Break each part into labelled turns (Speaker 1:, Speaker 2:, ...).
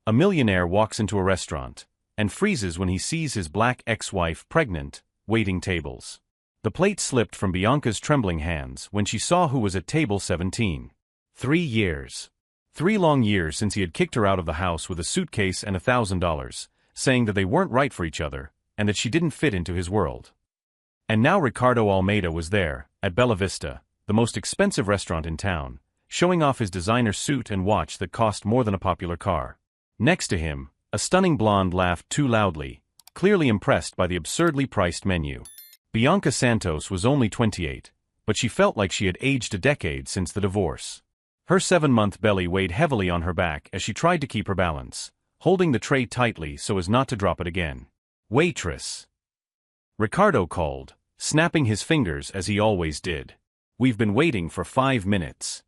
Speaker 1: A millionaire walks into a restaurant and freezes when he sees his black ex-wife pregnant, waiting tables. The plate slipped from Bianca's trembling hands when she saw who was at table 17. 3 years. 3 long years since he had kicked her out of the house with a suitcase and $1,000, saying that they weren't right for each other and that she didn't fit into his world. And now Ricardo Almeida was there, at Bella Vista, the most expensive restaurant in town, showing off his designer suit and watch that cost more than a popular car. Next to him, a stunning blonde laughed too loudly, clearly impressed by the absurdly priced menu. Bianca Santos was only 28, but she felt like she had aged a decade since the divorce. Her 7-month belly weighed heavily on her back as she tried to keep her balance, holding the tray tightly so as not to drop it again. "Waitress!" Ricardo called, snapping his fingers as he always did. "We've been waiting for 5 minutes."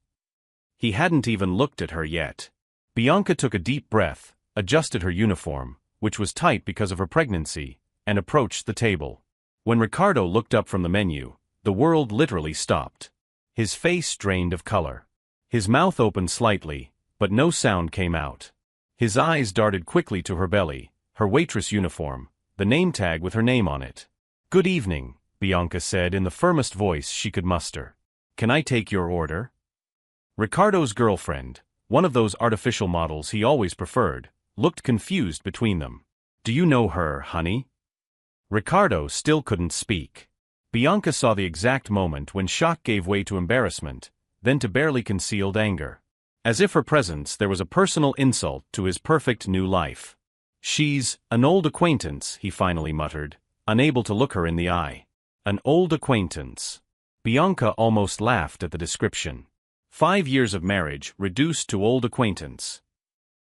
Speaker 1: He hadn't even looked at her yet. Bianca took a deep breath, adjusted her uniform, which was tight because of her pregnancy, and approached the table. When Ricardo looked up from the menu, the world literally stopped. His face drained of color. His mouth opened slightly, but no sound came out. His eyes darted quickly to her belly, her waitress uniform, the name tag with her name on it. "Good evening," Bianca said in the firmest voice she could muster. "Can I take your order?" Ricardo's girlfriend, one of those artificial models he always preferred, looked confused between them. "Do you know her, honey?" Ricardo still couldn't speak. Bianca saw the exact moment when shock gave way to embarrassment, then to barely concealed anger. As if her presence there was a personal insult to his perfect new life. "She's an old acquaintance," he finally muttered, unable to look her in the eye. An old acquaintance. Bianca almost laughed at the description. 5 years of marriage reduced to old acquaintance.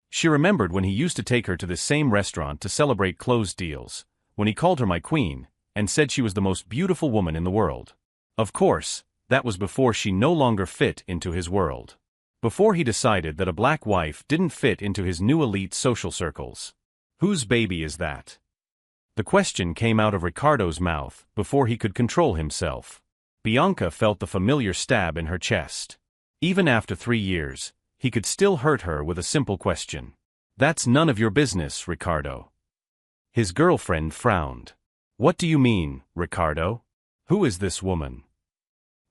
Speaker 1: She remembered when he used to take her to this same restaurant to celebrate closed deals, when he called her my queen, and said she was the most beautiful woman in the world. Of course, that was before she no longer fit into his world. Before he decided that a black wife didn't fit into his new elite social circles. Whose baby is that? The question came out of Ricardo's mouth before he could control himself. Bianca felt the familiar stab in her chest. Even after 3 years, he could still hurt her with a simple question. "That's none of your business, Ricardo." His girlfriend frowned. "What do you mean, Ricardo? Who is this woman?"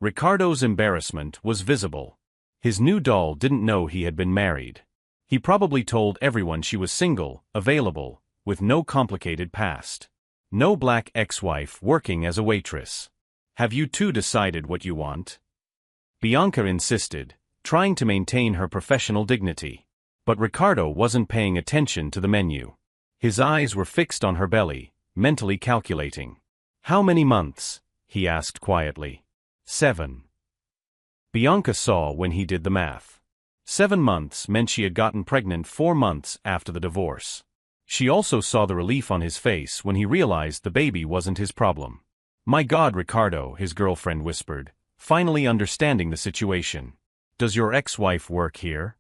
Speaker 1: Ricardo's embarrassment was visible. His new doll didn't know he had been married. He probably told everyone she was single, available, with no complicated past. No black ex-wife working as a waitress. "Have you two decided what you want?" Bianca insisted, trying to maintain her professional dignity. But Ricardo wasn't paying attention to the menu. His eyes were fixed on her belly, mentally calculating. "How many months?" he asked quietly. 7. Bianca saw when he did the math. 7 months meant she had gotten pregnant 4 months after the divorce. She also saw the relief on his face when he realized the baby wasn't his problem. "My God, Ricardo," his girlfriend whispered, finally understanding the situation. "Does your ex-wife work here?"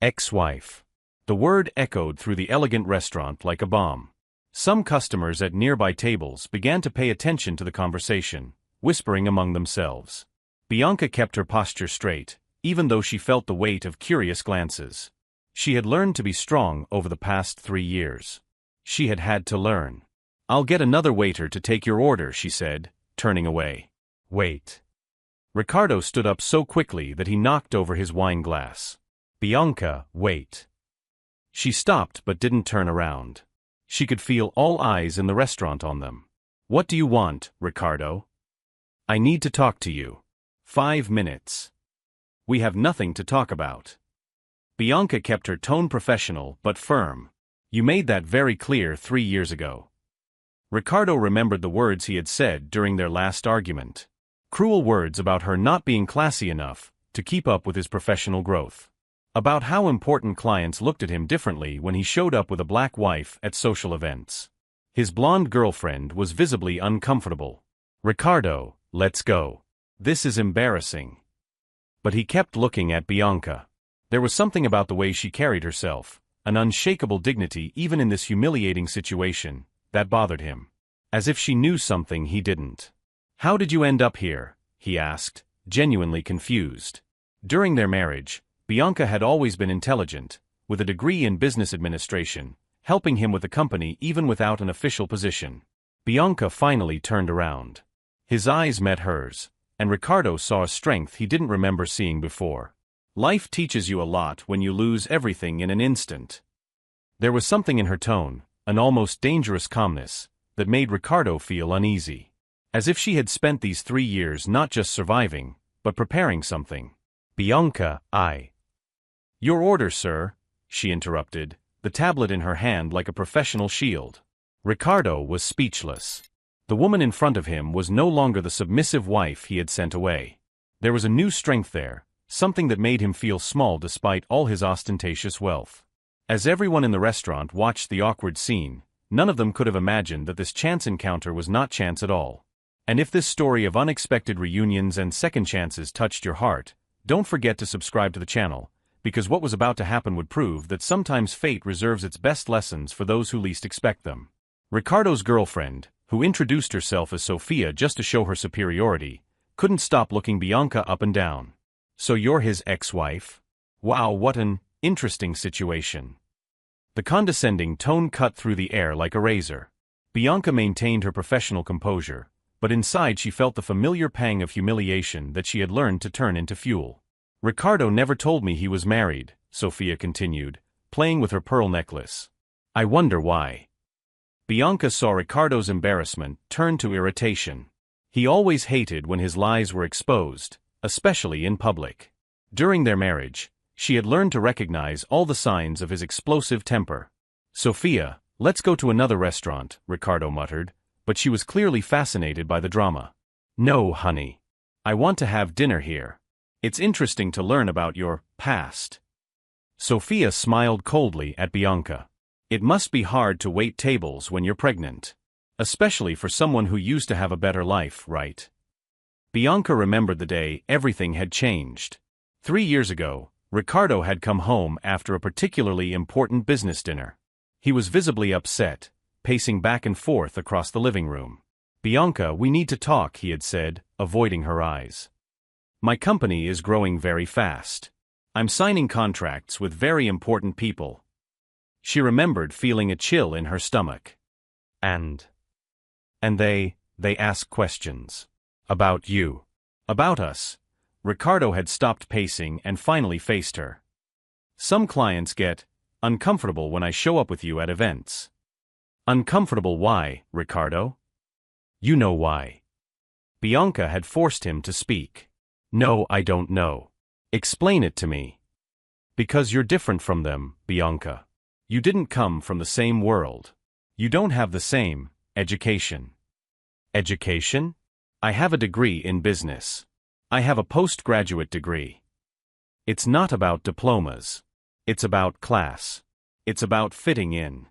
Speaker 1: Ex-wife. The word echoed through the elegant restaurant like a bomb. Some customers at nearby tables began to pay attention to the conversation, whispering among themselves. Bianca kept her posture straight, even though she felt the weight of curious glances. She had learned to be strong over the past 3 years. She had had to learn. "I'll get another waiter to take your order," she said, turning away. "Wait." Ricardo stood up so quickly that he knocked over his wine glass. "Bianca, wait." She stopped but didn't turn around. She could feel all eyes in the restaurant on them. "What do you want, Ricardo?" "I need to talk to you." 5 minutes. "We have nothing to talk about." Bianca kept her tone professional but firm. "You made that very clear 3 years ago." Ricardo remembered the words he had said during their last argument. Cruel words about her not being classy enough to keep up with his professional growth. About how important clients looked at him differently when he showed up with a black wife at social events. His blonde girlfriend was visibly uncomfortable. "Ricardo, let's go. This is embarrassing." But he kept looking at Bianca. There was something about the way she carried herself, an unshakable dignity even in this humiliating situation, that bothered him. As if she knew something he didn't. "How did you end up here?" he asked, genuinely confused. During their marriage, Bianca had always been intelligent, with a degree in business administration, helping him with the company even without an official position. Bianca finally turned around. His eyes met hers, and Ricardo saw a strength he didn't remember seeing before. Life teaches you a lot when you lose everything in an instant. There was something in her tone, an almost dangerous calmness, that made Ricardo feel uneasy. As if she had spent these 3 years not just surviving, but preparing something. Bianca, Your order, sir, she interrupted, the tablet in her hand like a professional shield. Ricardo was speechless. The woman in front of him was no longer the submissive wife he had sent away. There was a new strength there, something that made him feel small despite all his ostentatious wealth. As everyone in the restaurant watched the awkward scene, none of them could have imagined that this chance encounter was not chance at all. And if this story of unexpected reunions and second chances touched your heart, don't forget to subscribe to the channel, because what was about to happen would prove that sometimes fate reserves its best lessons for those who least expect them. Ricardo's girlfriend, who introduced herself as Sophia just to show her superiority, couldn't stop looking Bianca up and down. So you're his ex-wife? Wow, what an interesting situation. The condescending tone cut through the air like a razor. Bianca maintained her professional composure, but inside she felt the familiar pang of humiliation that she had learned to turn into fuel. Ricardo never told me he was married, Sophia continued, playing with her pearl necklace. I wonder why. Bianca saw Ricardo's embarrassment turn to irritation. He always hated when his lies were exposed, especially in public. During their marriage, she had learned to recognize all the signs of his explosive temper. Sophia, let's go to another restaurant, Ricardo muttered, but she was clearly fascinated by the drama. No, honey. I want to have dinner here. It's interesting to learn about your past. Sophia smiled coldly at Bianca. It must be hard to wait tables when you're pregnant. Especially for someone who used to have a better life, right? Bianca remembered the day everything had changed. 3 years ago, Ricardo had come home after a particularly important business dinner. He was visibly upset, pacing back and forth across the living room. Bianca, we need to talk, he had said, avoiding her eyes. My company is growing very fast. I'm signing contracts with very important people. She remembered feeling a chill in her stomach. And they ask questions. About you. About us. Ricardo had stopped pacing and finally faced her. Some clients get uncomfortable when I show up with you at events. Uncomfortable why, Ricardo? You know why. Bianca had forced him to speak. No, I don't know. Explain it to me. Because you're different from them, Bianca. You didn't come from the same world. You don't have the same education. Education? I have a degree in business. I have a postgraduate degree. It's not about diplomas. It's about class. It's about fitting in.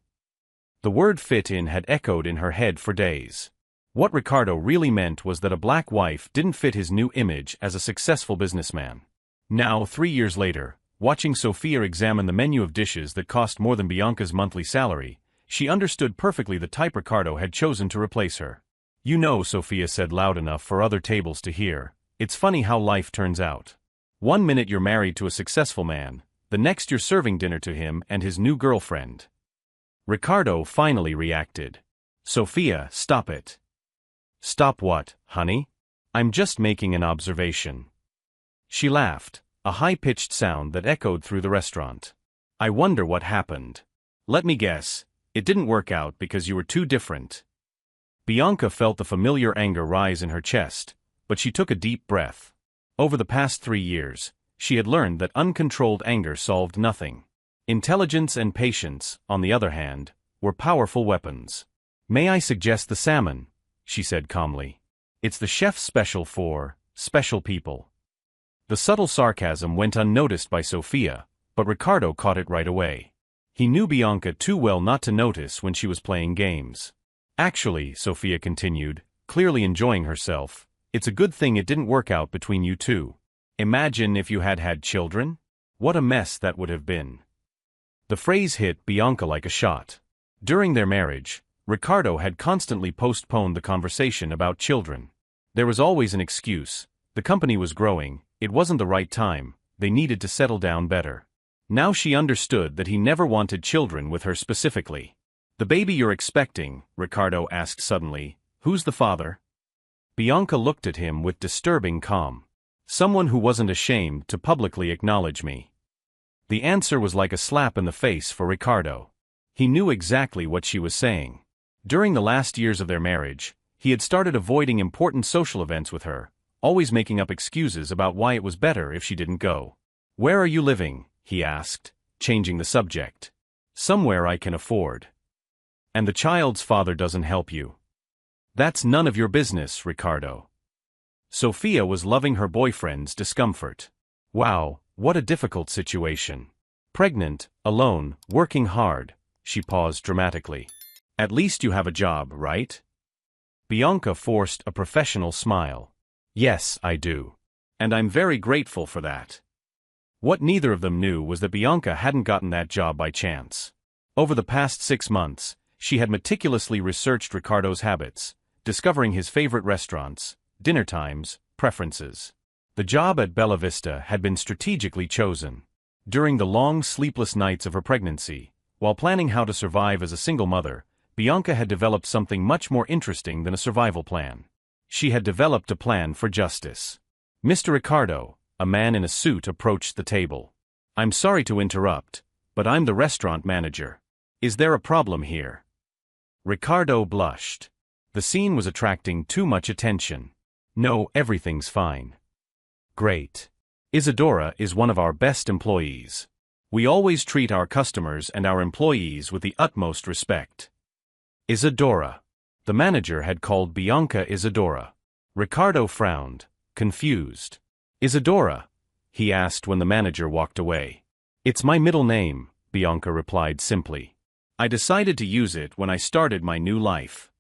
Speaker 1: The word fit in had echoed in her head for days. What Ricardo really meant was that a black wife didn't fit his new image as a successful businessman. Now, 3 years later, watching Sophia examine the menu of dishes that cost more than Bianca's monthly salary, she understood perfectly the type Ricardo had chosen to replace her. You know, Sophia said loud enough for other tables to hear, it's funny how life turns out. 1 minute you're married to a successful man, the next you're serving dinner to him and his new girlfriend. Ricardo finally reacted. Sophia, stop it. Stop what, honey? I'm just making an observation. She laughed, a high-pitched sound that echoed through the restaurant. I wonder what happened. Let me guess, it didn't work out because you were too different. Bianca felt the familiar anger rise in her chest, but she took a deep breath. Over the past 3 years, she had learned that uncontrolled anger solved nothing. Intelligence and patience, on the other hand, were powerful weapons. May I suggest the salmon? She said calmly. It's the chef's special for special people. The subtle sarcasm went unnoticed by Sophia, but Ricardo caught it right away. He knew Bianca too well not to notice when she was playing games. Actually, Sophia continued, clearly enjoying herself, it's a good thing it didn't work out between you two. Imagine if you had had children? What a mess that would have been. The phrase hit Bianca like a shot. During their marriage, Ricardo had constantly postponed the conversation about children. There was always an excuse. The company was growing, it wasn't the right time, they needed to settle down better. Now she understood that he never wanted children with her specifically. "The baby you're expecting," Ricardo asked suddenly, "who's the father?" Bianca looked at him with disturbing calm. "Someone who wasn't ashamed to publicly acknowledge me." The answer was like a slap in the face for Ricardo. He knew exactly what she was saying. During the last years of their marriage, he had started avoiding important social events with her, always making up excuses about why it was better if she didn't go. "Where are you living?" he asked, changing the subject. "Somewhere I can afford." "And the child's father doesn't help you?" "That's none of your business, Ricardo." Sophia was loving her boyfriend's discomfort. Wow, what a difficult situation. Pregnant, alone, working hard. She paused dramatically. "At least you have a job, right?" Bianca forced a professional smile. "Yes, I do. And I'm very grateful for that." What neither of them knew was that Bianca hadn't gotten that job by chance. Over the past 6 months, she had meticulously researched Ricardo's habits, discovering his favorite restaurants, dinner times, preferences. The job at Bella Vista had been strategically chosen. During the long, sleepless nights of her pregnancy, while planning how to survive as a single mother, Bianca had developed something much more interesting than a survival plan. She had developed a plan for justice. "Mr. Ricardo," a man in a suit approached the table. "I'm sorry to interrupt, but I'm the restaurant manager. Is there a problem here?" Ricardo blushed. The scene was attracting too much attention. "No, everything's fine." "Great. Isadora is one of our best employees. We always treat our customers and our employees with the utmost respect." Isadora. The manager had called Bianca Isadora. Ricardo frowned, confused. "Isadora?" he asked when the manager walked away. "It's my middle name," Bianca replied simply. "I decided to use it when I started my new life."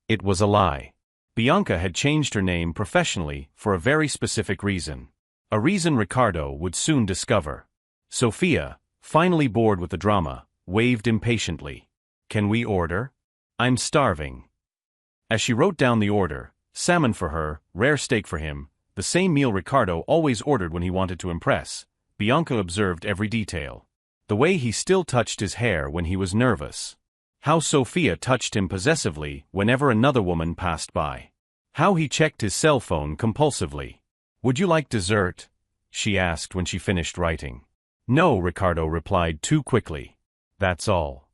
Speaker 1: It was a lie. Bianca had changed her name professionally for a very specific reason. A reason Ricardo would soon discover. Sophia, finally bored with the drama, waved impatiently. "Can we order? I'm starving." As she wrote down the order, salmon for her, rare steak for him, the same meal Ricardo always ordered when he wanted to impress, Bianca observed every detail. The way he still touched his hair when he was nervous. How Sophia touched him possessively whenever another woman passed by. How he checked his cell phone compulsively. "Would you like dessert?" she asked when she finished writing. "No," Ricardo replied too quickly. "That's all."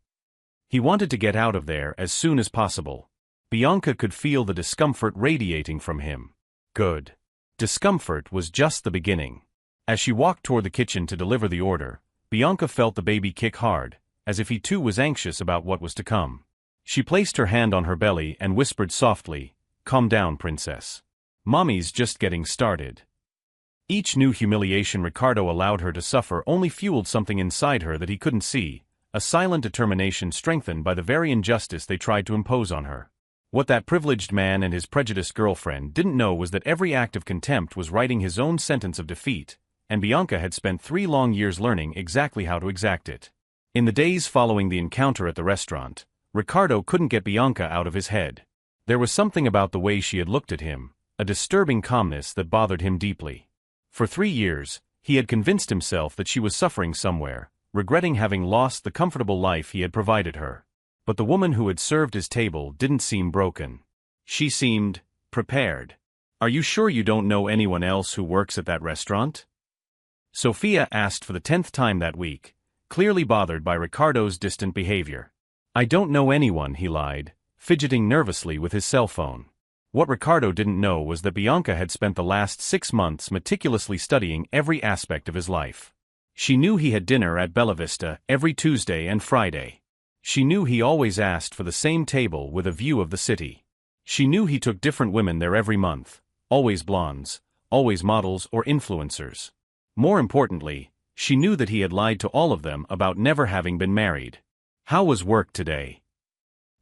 Speaker 1: He wanted to get out of there as soon as possible. Bianca could feel the discomfort radiating from him. Good. Discomfort was just the beginning. As she walked toward the kitchen to deliver the order, Bianca felt the baby kick hard, as if he too was anxious about what was to come. She placed her hand on her belly and whispered softly, "Calm down, princess. Mommy's just getting started." Each new humiliation Ricardo allowed her to suffer only fueled something inside her that he couldn't see, a silent determination strengthened by the very injustice they tried to impose on her. What that privileged man and his prejudiced girlfriend didn't know was that every act of contempt was writing his own sentence of defeat, and Bianca had spent 3 long years learning exactly how to exact it. In the days following the encounter at the restaurant, Ricardo couldn't get Bianca out of his head. There was something about the way she had looked at him, a disturbing calmness that bothered him deeply. For 3 years, he had convinced himself that she was suffering somewhere, regretting having lost the comfortable life he had provided her. But the woman who had served his table didn't seem broken. She seemed prepared. "Are you sure you don't know anyone else who works at that restaurant?" Sophia asked for the 10th time that week, clearly bothered by Ricardo's distant behavior. "I don't know anyone," he lied, fidgeting nervously with his cell phone. What Ricardo didn't know was that Bianca had spent the last 6 months meticulously studying every aspect of his life. She knew he had dinner at Bella Vista every Tuesday and Friday. She knew he always asked for the same table with a view of the city. She knew he took different women there every month, always blondes, always models or influencers. More importantly, she knew that he had lied to all of them about never having been married. "How was work today?"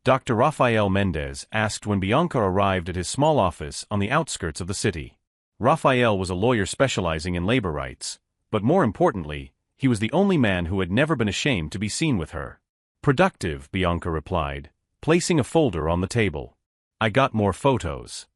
Speaker 1: Dr. Rafael Mendez asked when Bianca arrived at his small office on the outskirts of the city. Rafael was a lawyer specializing in labor rights, but more importantly, he was the only man who had never been ashamed to be seen with her. "Productive," Bianca replied, placing a folder on the table. "I got more photos."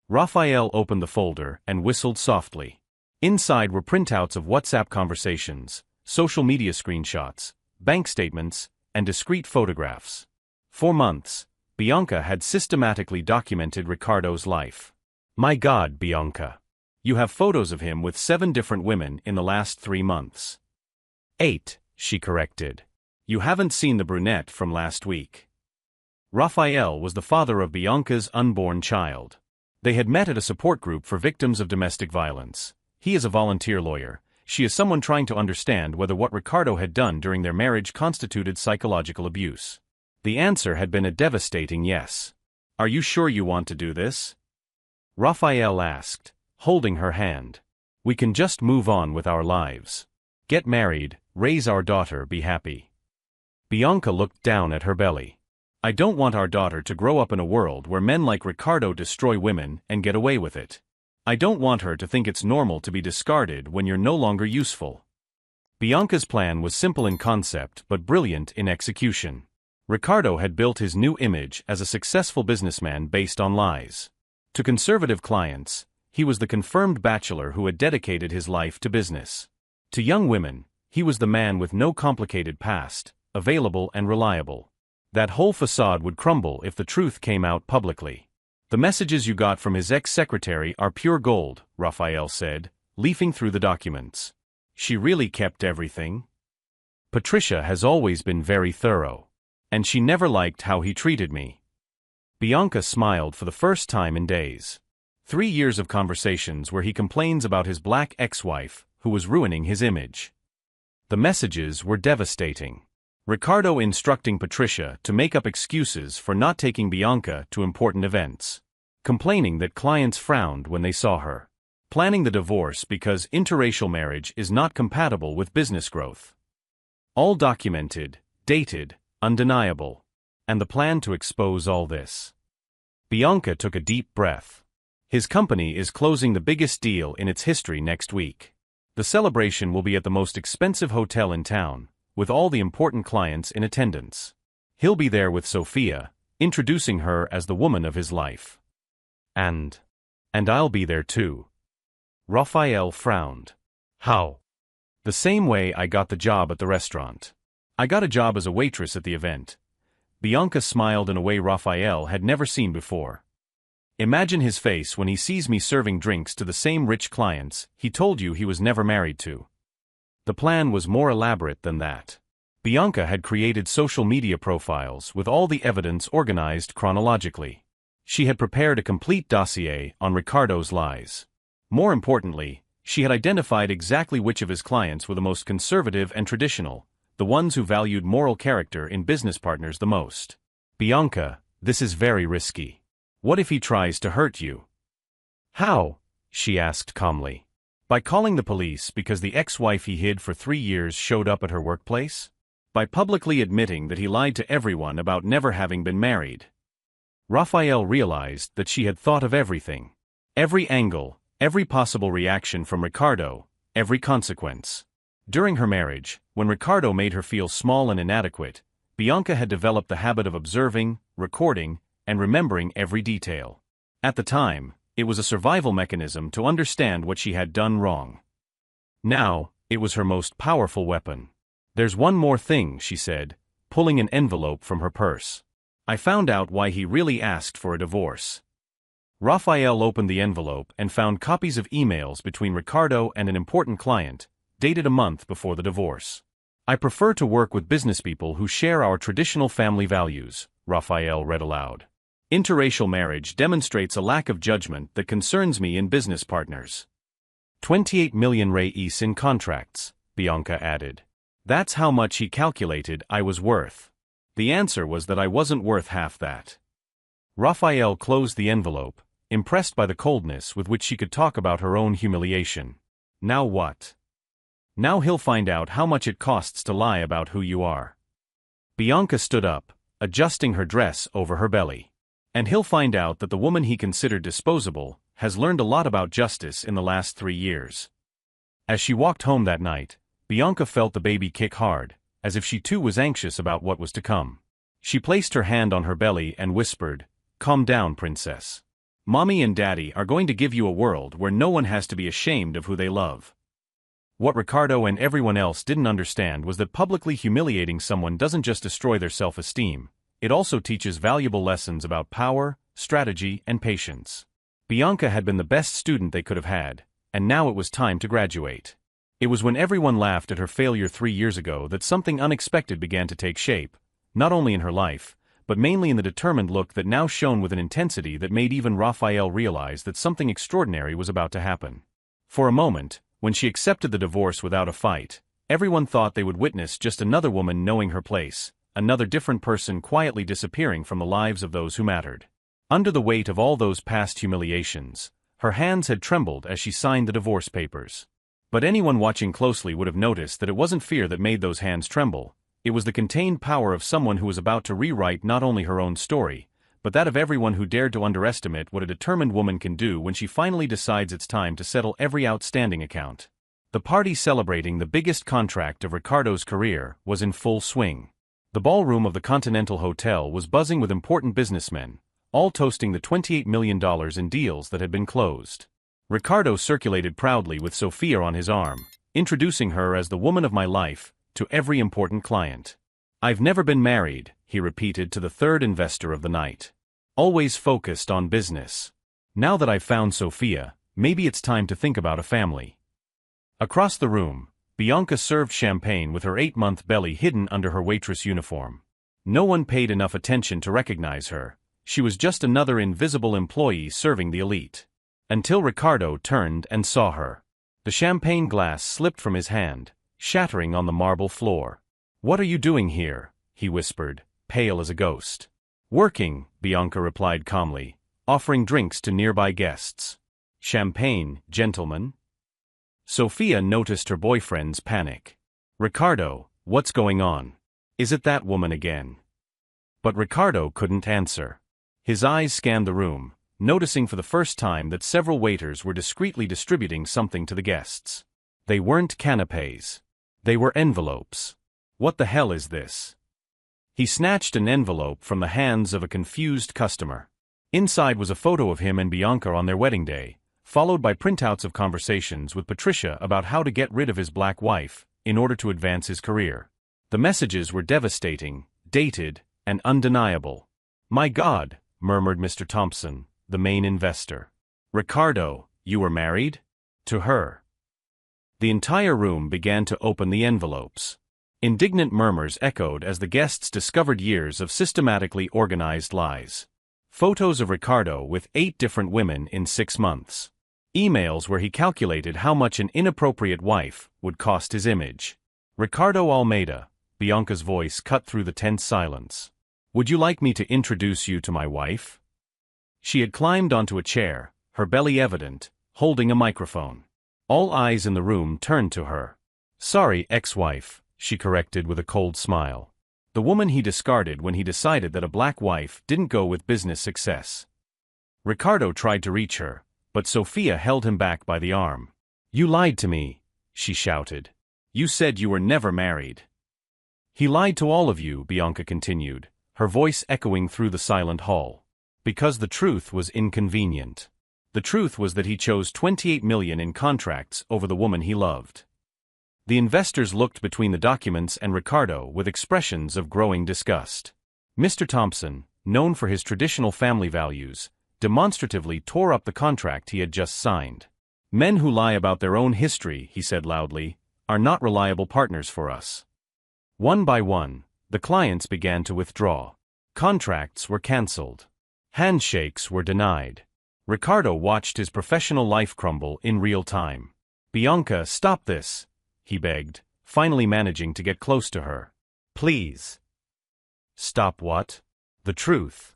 Speaker 1: Rafael opened the folder and whistled softly. Inside were printouts of WhatsApp conversations, social media screenshots, bank statements, and discrete photographs. For months, Bianca had systematically documented Ricardo's life. My God, Bianca. You have photos of him with 7 different women in the last 3 months. 8, she corrected. You haven't seen the brunette from last week. Raphael was the father of Bianca's unborn child. They had met at a support group for victims of domestic violence. He is a volunteer lawyer. She is someone trying to understand whether what Ricardo had done during their marriage constituted psychological abuse. The answer had been a devastating yes. Are you sure you want to do this? Raphael asked, holding her hand. We can just move on with our lives. Get married, raise our daughter, be happy. Bianca looked down at her belly. I don't want our daughter to grow up in a world where men like Ricardo destroy women and get away with it. I don't want her to think it's normal to be discarded when you're no longer useful. Bianca's plan was simple in concept but brilliant in execution. Ricardo had built his new image as a successful businessman based on lies. To conservative clients, he was the confirmed bachelor who had dedicated his life to business. To young women, he was the man with no complicated past, available and reliable. That whole facade would crumble if the truth came out publicly. The messages you got from his ex-secretary are pure gold, Raphael said, leafing through the documents. She really kept everything? Patricia has always been very thorough. And she never liked how he treated me. Bianca smiled for the first time in days. 3 years of conversations where he complains about his black ex-wife, who was ruining his image. The messages were devastating. Ricardo instructing Patricia to make up excuses for not taking Bianca to important events. Complaining that clients frowned when they saw her. Planning the divorce because interracial marriage is not compatible with business growth. All documented, dated, undeniable. And the plan to expose all this. Bianca took a deep breath. His company is closing the biggest deal in its history next week. The celebration will be at the most expensive hotel in town, with all the important clients in attendance. He'll be there with Sophia, introducing her as the woman of his life. And I'll be there too. Raphael frowned. How? The same way I got the job at the restaurant. I got a job as a waitress at the event. Bianca smiled in a way Raphael had never seen before. Imagine his face when he sees me serving drinks to the same rich clients he told you he was never married to. The plan was more elaborate than that. Bianca had created social media profiles with all the evidence organized chronologically. She had prepared a complete dossier on Ricardo's lies. More importantly, she had identified exactly which of his clients were the most conservative and traditional, the ones who valued moral character in business partners the most. Bianca, this is very risky. What if he tries to hurt you? How? She asked calmly. By calling the police because the ex-wife he hid for 3 years showed up at her workplace? By publicly admitting that he lied to everyone about never having been married? Raphael realized that she had thought of everything. Every angle, every possible reaction from Ricardo, every consequence. During her marriage, when Ricardo made her feel small and inadequate, Bianca had developed the habit of observing, recording, and remembering every detail. At the time, it was a survival mechanism to understand what she had done wrong. Now, it was her most powerful weapon. There's one more thing, she said, pulling an envelope from her purse. I found out why he really asked for a divorce. Raphael opened the envelope and found copies of emails between Ricardo and an important client, dated a month before the divorce. I prefer to work with businesspeople who share our traditional family values, Raphael read aloud. Interracial marriage demonstrates a lack of judgment that concerns me in business partners. 28 million reais in contracts, Bianca added. That's how much he calculated I was worth. The answer was that I wasn't worth half that. Raphael closed the envelope, impressed by the coldness with which she could talk about her own humiliation. Now what? Now he'll find out how much it costs to lie about who you are. Bianca stood up, adjusting her dress over her belly. And he'll find out that the woman he considered disposable has learned a lot about justice in the last 3 years. As she walked home that night, Bianca felt the baby kick hard, as if she too was anxious about what was to come. She placed her hand on her belly and whispered, "Calm down, princess. Mommy and Daddy are going to give you a world where no one has to be ashamed of who they love." What Ricardo and everyone else didn't understand was that publicly humiliating someone doesn't just destroy their self-esteem, it also teaches valuable lessons about power, strategy, and patience. Bianca had been the best student they could have had, and now it was time to graduate. It was when everyone laughed at her failure 3 years ago that something unexpected began to take shape, not only in her life, but mainly in the determined look that now shone with an intensity that made even Raphael realize that something extraordinary was about to happen. For a moment, when she accepted the divorce without a fight, everyone thought they would witness just another woman knowing her place, another different person quietly disappearing from the lives of those who mattered. Under the weight of all those past humiliations, her hands had trembled as she signed the divorce papers. But anyone watching closely would have noticed that it wasn't fear that made those hands tremble. It was the contained power of someone who was about to rewrite not only her own story, but that of everyone who dared to underestimate what a determined woman can do when she finally decides it's time to settle every outstanding account. The party celebrating the biggest contract of Ricardo's career was in full swing. The ballroom of the Continental Hotel was buzzing with important businessmen, all toasting the $28 million in deals that had been closed. Ricardo circulated proudly with Sophia on his arm, introducing her as the woman of my life to every important client. "I've never been married," he repeated to the third investor of the night. "Always focused on business. Now that I've found Sophia, maybe it's time to think about a family." Across the room, Bianca served champagne with her 8-month belly hidden under her waitress uniform. No one paid enough attention to recognize her. She was just another invisible employee serving the elite. Until Ricardo turned and saw her. The champagne glass slipped from his hand, shattering on the marble floor. "What are you doing here?" he whispered, pale as a ghost. "Working," Bianca replied calmly, offering drinks to nearby guests. "Champagne, gentlemen." Sophia noticed her boyfriend's panic. "Ricardo, what's going on? Is it that woman again?" But Ricardo couldn't answer. His eyes scanned the room, noticing for the first time that several waiters were discreetly distributing something to the guests. They weren't canapés. They were envelopes. "What the hell is this?" He snatched an envelope from the hands of a confused customer. Inside was a photo of him and Bianca on their wedding day, followed by printouts of conversations with Patricia about how to get rid of his black wife, in order to advance his career. The messages were devastating, dated, and undeniable. "My God," murmured Mr. Thompson, the main investor. "Ricardo, you were married? To her?" The entire room began to open the envelopes. Indignant murmurs echoed as the guests discovered years of systematically organized lies. Photos of Ricardo with 8 different women in 6 months. Emails where he calculated how much an inappropriate wife would cost his image. "Ricardo Almeida," Bianca's voice cut through the tense silence. "Would you like me to introduce you to my wife?" She had climbed onto a chair, her belly evident, holding a microphone. All eyes in the room turned to her. "Sorry, ex-wife," she corrected with a cold smile. The woman he discarded when he decided that a black wife didn't go with business success. Ricardo tried to reach her, but Sophia held him back by the arm. "You lied to me," she shouted. "You said you were never married." "He lied to all of you," Bianca continued, her voice echoing through the silent hall. "Because the truth was inconvenient. The truth was that he chose $28 million in contracts over the woman he loved." The investors looked between the documents and Ricardo with expressions of growing disgust. Mr. Thompson, known for his traditional family values, demonstratively tore up the contract he had just signed. "Men who lie about their own history," he said loudly, "are not reliable partners for us." One by one, the clients began to withdraw. Contracts were cancelled. Handshakes were denied. Ricardo watched his professional life crumble in real time. "Bianca, stop this," he begged, finally managing to get close to her. "Please." "Stop what?" "The truth."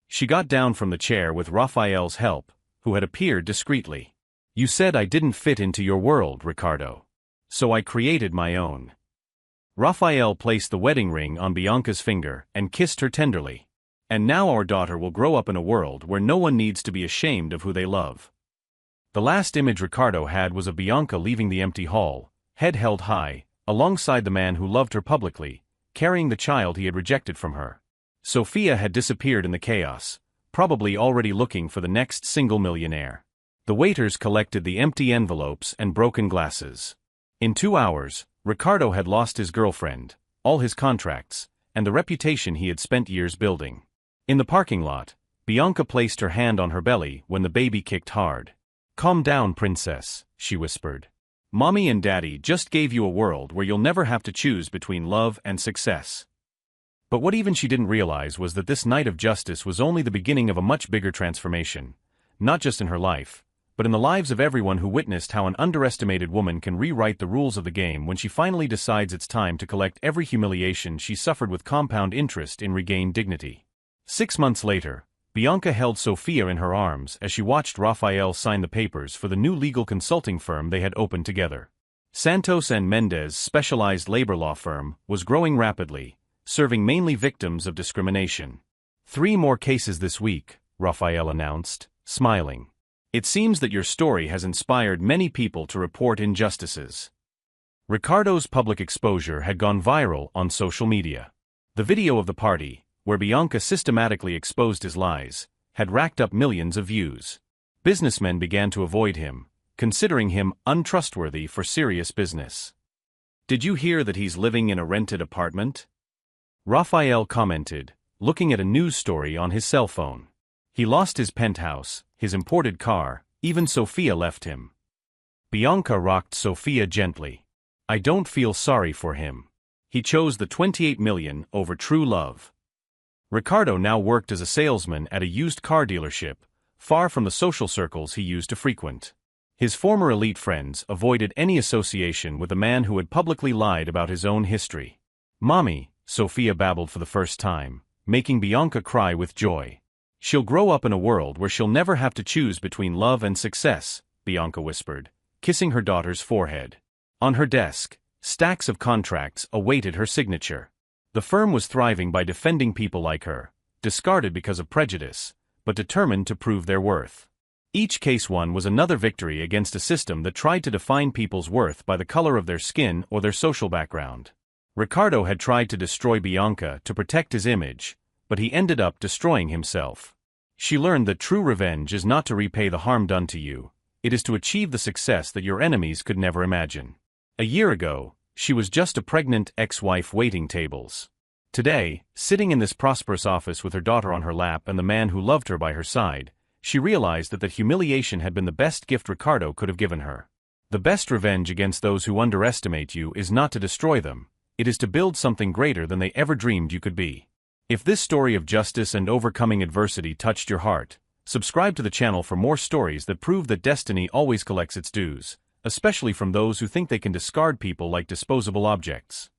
Speaker 1: She got down from the chair with Raphael's help, who had appeared discreetly. "You said I didn't fit into your world, Ricardo. So I created my own." Raphael placed the wedding ring on Bianca's finger and kissed her tenderly. "And now our daughter will grow up in a world where no one needs to be ashamed of who they love." The last image Ricardo had was of Bianca leaving the empty hall, head held high, alongside the man who loved her publicly, carrying the child he had rejected from her. Sophia had disappeared in the chaos, probably already looking for the next single millionaire. The waiters collected the empty envelopes and broken glasses. In 2 hours, Ricardo had lost his girlfriend, all his contracts, and the reputation he had spent years building. In the parking lot, Bianca placed her hand on her belly when the baby kicked hard. "Calm down, princess," she whispered. "Mommy and Daddy just gave you a world where you'll never have to choose between love and success." But what even she didn't realize was that this night of justice was only the beginning of a much bigger transformation, not just in her life, but in the lives of everyone who witnessed how an underestimated woman can rewrite the rules of the game when she finally decides it's time to collect every humiliation she suffered with compound interest in regained dignity. 6 months later, Bianca held Sofia in her arms as she watched Rafael sign the papers for the new legal consulting firm they had opened together. Santos and Mendez' specialized labor law firm was growing rapidly, serving mainly victims of discrimination. 3 more cases this week, Rafael announced, smiling. "It seems that your story has inspired many people to report injustices." Ricardo's public exposure had gone viral on social media. The video of the party, where Bianca systematically exposed his lies, had racked up millions of views. Businessmen began to avoid him, considering him untrustworthy for serious business. "Did you hear that he's living in a rented apartment?" Rafael commented, looking at a news story on his cell phone. "He lost his penthouse, his imported car, even Sofia left him." Bianca rocked Sofia gently. "I don't feel sorry for him. He chose the 28 million over true love." Ricardo now worked as a salesman at a used car dealership, far from the social circles he used to frequent. His former elite friends avoided any association with a man who had publicly lied about his own history. "Mommy," Sofia babbled for the first time, making Bianca cry with joy. "She'll grow up in a world where she'll never have to choose between love and success," Bianca whispered, kissing her daughter's forehead. On her desk, stacks of contracts awaited her signature. The firm was thriving by defending people like her, discarded because of prejudice, but determined to prove their worth. Each case won was another victory against a system that tried to define people's worth by the color of their skin or their social background. Ricardo had tried to destroy Bianca to protect his image, but he ended up destroying himself. She learned that true revenge is not to repay the harm done to you, it is to achieve the success that your enemies could never imagine. A year ago, she was just a pregnant ex-wife waiting tables. Today, sitting in this prosperous office with her daughter on her lap and the man who loved her by her side, she realized that humiliation had been the best gift Ricardo could have given her. The best revenge against those who underestimate you is not to destroy them, it is to build something greater than they ever dreamed you could be. If this story of justice and overcoming adversity touched your heart, subscribe to the channel for more stories that prove that destiny always collects its dues, especially from those who think they can discard people like disposable objects.